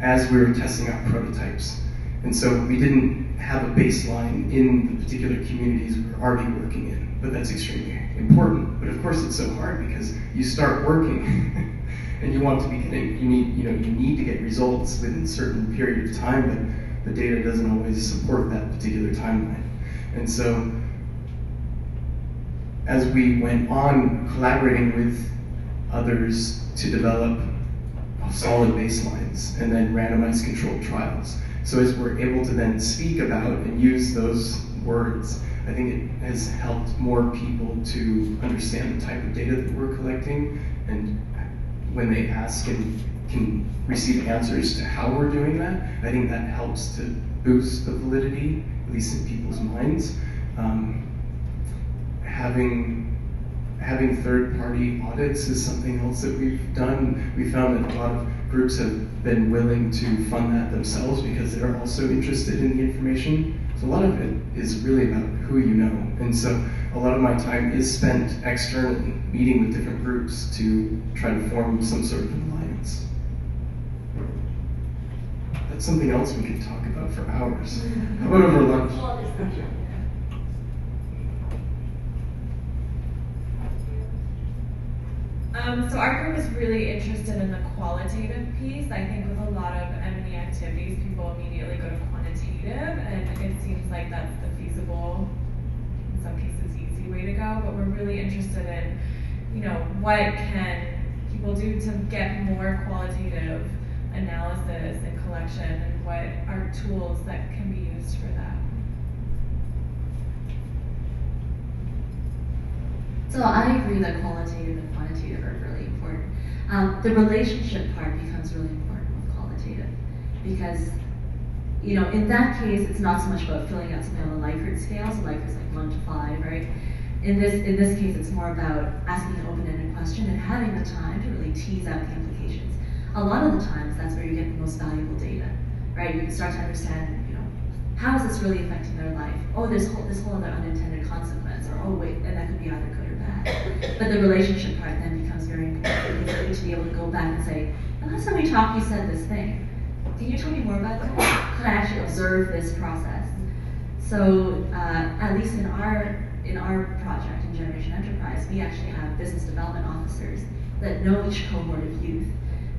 as we were testing out prototypes. And so we didn't have a baseline in the particular communities we were already working in, but that's extremely important. But of course it's so hard because you start working and you want to be getting, you need to get results within a certain period of time, but the data doesn't always support that particular timeline. And so as we went on collaborating with others to develop solid baselines and then randomized controlled trials. So as we're able to then speak about and use those words, I think it has helped more people to understand the type of data that we're collecting, and when they ask and can receive answers to how we're doing that, I think that helps to boost the validity, at least in people's minds. Having third-party audits is something else that we've done. We found that a lot of groups have been willing to fund that themselves because they're also interested in the information. So a lot of it is really about who you know. And so a lot of my time is spent externally, meeting with different groups to try to form some sort of alliance. That's something else we could talk about for hours. How about over lunch? So our group is really interested in the qualitative piece. I think with a lot of M&E activities, people immediately go to quantitative, and it seems like that's the feasible, in some cases, easy way to go. But we're really interested in, what can people do to get more qualitative analysis and collection, and what are tools that can be used for that. So I agree that qualitative and quantitative are really important. The relationship part becomes really important with qualitative because, in that case, it's not so much about filling out something on the Likert scale. So Likert's like 1 to 5, right? In this case, it's more about asking an open-ended question and having the time to really tease out the implications. A lot of the times, that's where you get the most valuable data, right? You can start to understand, how is this really affecting their life? Oh, there's this whole other unintended consequence, or oh wait, and that could be either good or bad. But the relationship part then becomes very important because to be able to go back and say, the last time we talked, you said this thing. Can you tell me more about that? Could I actually observe this process? So at least in our project in Generation Enterprise, we actually have business development officers that know each cohort of youth.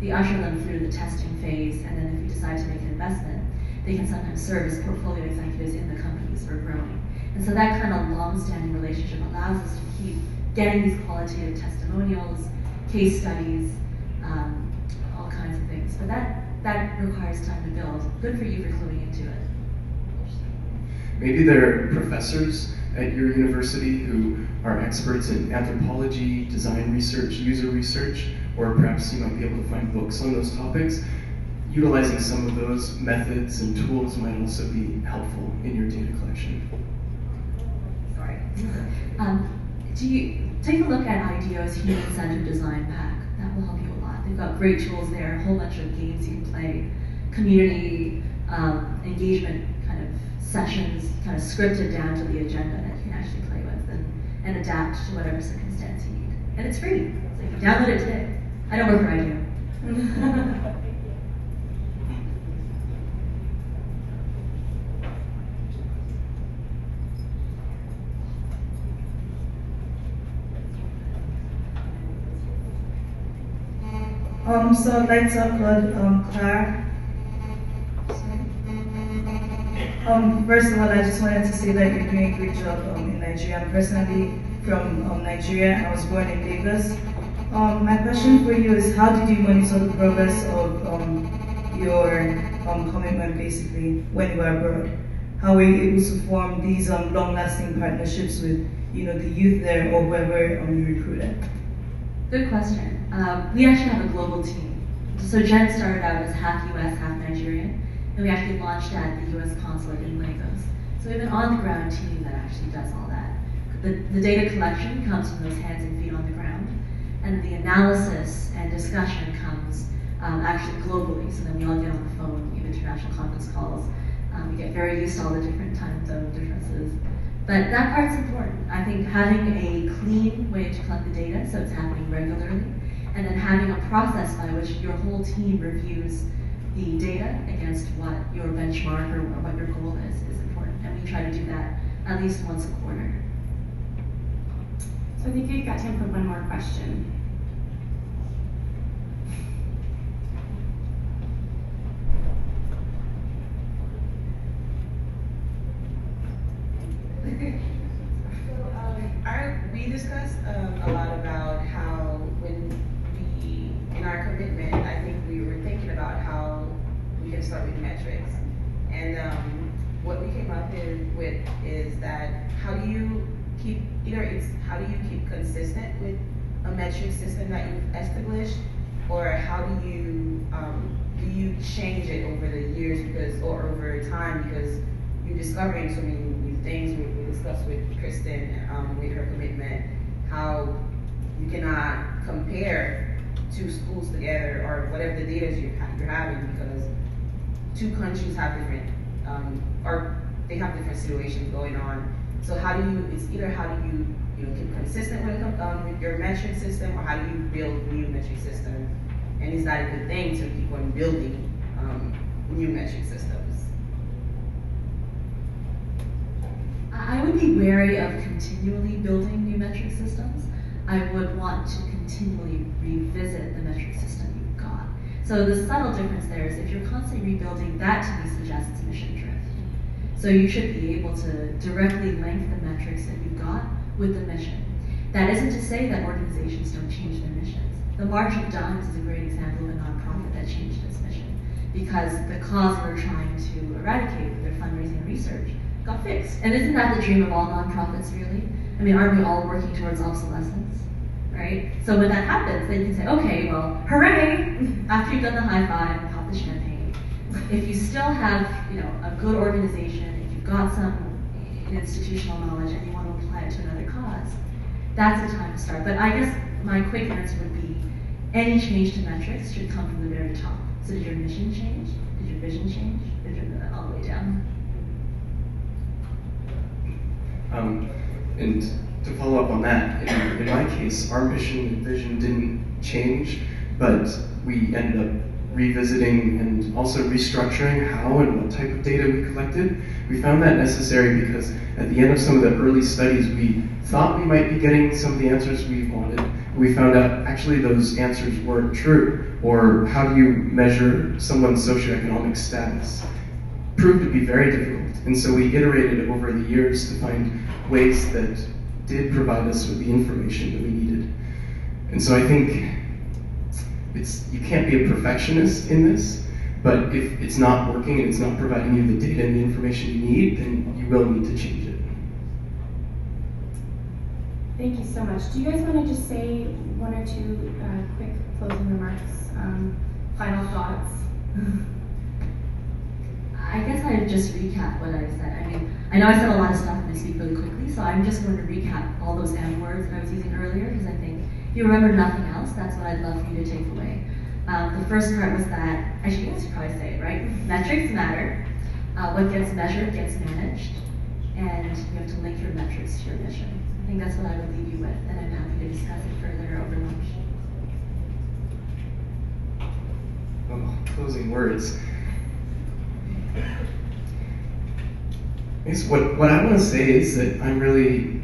We usher them through the testing phase, and then if we decide to make an investment, they can sometimes serve as portfolio executives in the companies we're growing. And so that kind of long-standing relationship allows us to keep getting these qualitative testimonials, case studies, all kinds of things. But that requires time to build. Good for you for cluing into it. Maybe there are professors at your university who are experts in anthropology, design research, user research, or perhaps you might be able to find books on those topics. Utilizing some of those methods and tools might also be helpful in your data collection. Sorry. Do you take a look at IDEO's Human-Centered Design Pack? That will help you a lot. They've got great tools there, a whole bunch of games you can play, community engagement kind of sessions, kind of scripted down to the agenda that you can actually play with and adapt to whatever circumstance you need. And it's free, so you can download it today. I don't work for IDEO. So I'd like to upload Clara. First of all, I just wanted to say that you're doing a great job in Nigeria. I'm personally from Nigeria, and I was born in Lagos. My question for you is, how did you monitor the progress of your commitment, basically, when you were abroad? How were you able to form these long-lasting partnerships with, the youth there or whoever you recruited? Good question. We actually have a global team. So Jen started out as half US, half Nigerian, and we actually launched at the US Consulate in Lagos. So we have an on-the-ground team that actually does all that. The data collection comes from those hands and feet on the ground, and the analysis and discussion comes actually globally. So then we all get on the phone, we have international conference calls. We get very used to all the different time zone differences. But that part's important. I think having a clean way to collect the data, so it's happening regularly, and then having a process by which your whole team reviews the data against what your benchmark or what your goal is important. And we try to do that at least once a quarter. So I think we've got time for one more question. We discussed a lot about how when we, in our commitment, I think we were thinking about how we can start with metrics. And what we came up with is that how do you keep, how do you keep consistent with a metric system that you've established, or how do you change it over the years or over time, because you're discovering so many new things. We discussed with Kristen with her commitment how you cannot compare two schools together or whatever the data you're having, because two countries have different or they have different situations going on. So how do you? It's either how do you keep consistent when it comes with your metric system, or how do you build new metric systems? And is that a good thing to keep on building new metric systems? I would be wary of continually building new metric systems. I would want to continually revisit the metric system you've got. So the subtle difference there is if you're constantly rebuilding, that to me suggests mission drift. So you should be able to directly link the metrics that you've got with the mission. That isn't to say that organizations don't change their missions. The March of Dimes is a great example of a nonprofit that changed its mission because the cause we're trying to eradicate with their fundraising and research got fixed. And isn't that the dream of all nonprofits, really? I mean, aren't we all working towards obsolescence, right? So when that happens, then you can say, okay, well, hooray! After you've done the high five and pop the champagne, if you still have, a good organization, if you've got some institutional knowledge and you want to apply it to another cause, that's the time to start. But I guess my quick answer would be, any change to metrics should come from the very top. So did your mission change? Did your vision change? Did you all the way down? And to follow up on that, in my case, our mission and vision didn't change, but we ended up revisiting and also restructuring how and what type of data we collected. We found that necessary because at the end of some of the early studies, we thought we might be getting some of the answers we wanted. We found out actually those answers weren't true, or how do you measure someone's socioeconomic status? Proved to be very difficult. And so we iterated over the years to find ways that did provide us with the information that we needed. And so I think you can't be a perfectionist in this, but if it's not working and it's not providing you the data and the information you need, then you will need to change it. Thank you so much. Do you guys want to just say one or two quick closing remarks, final thoughts? I guess I would just recap what I said. I mean, I know I said a lot of stuff and I speak really quickly, so I'm just going to recap all those M words that I was using earlier, because I think if you remember nothing else, that's what I'd love for you to take away. The first part was that, I should probably say it, right? Metrics matter. What gets measured gets managed, and you have to link your metrics to your mission. I think that's what I would leave you with, and I'm happy to discuss it further over lunch. Oh, closing words. I guess what I want to say is that I'm really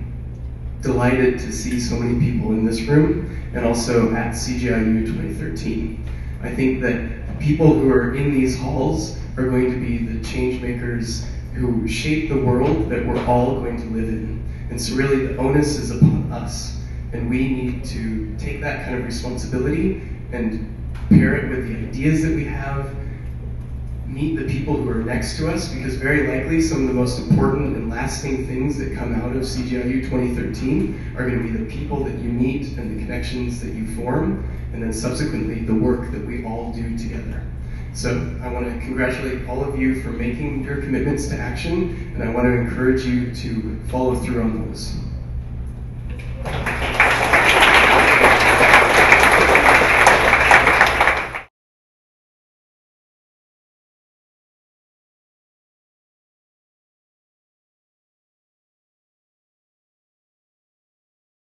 delighted to see so many people in this room and also at CGI U 2013. I think that people who are in these halls are going to be the change makers who shape the world that we're all going to live in. And so really the onus is upon us, and we need to take that kind of responsibility and pair it with the ideas that we have, meet the people who are next to us, because very likely some of the most important and lasting things that come out of CGI U 2013 are going to be the people that you meet and the connections that you form, and then subsequently the work that we all do together. So I want to congratulate all of you for making your commitments to action, and I want to encourage you to follow through on those.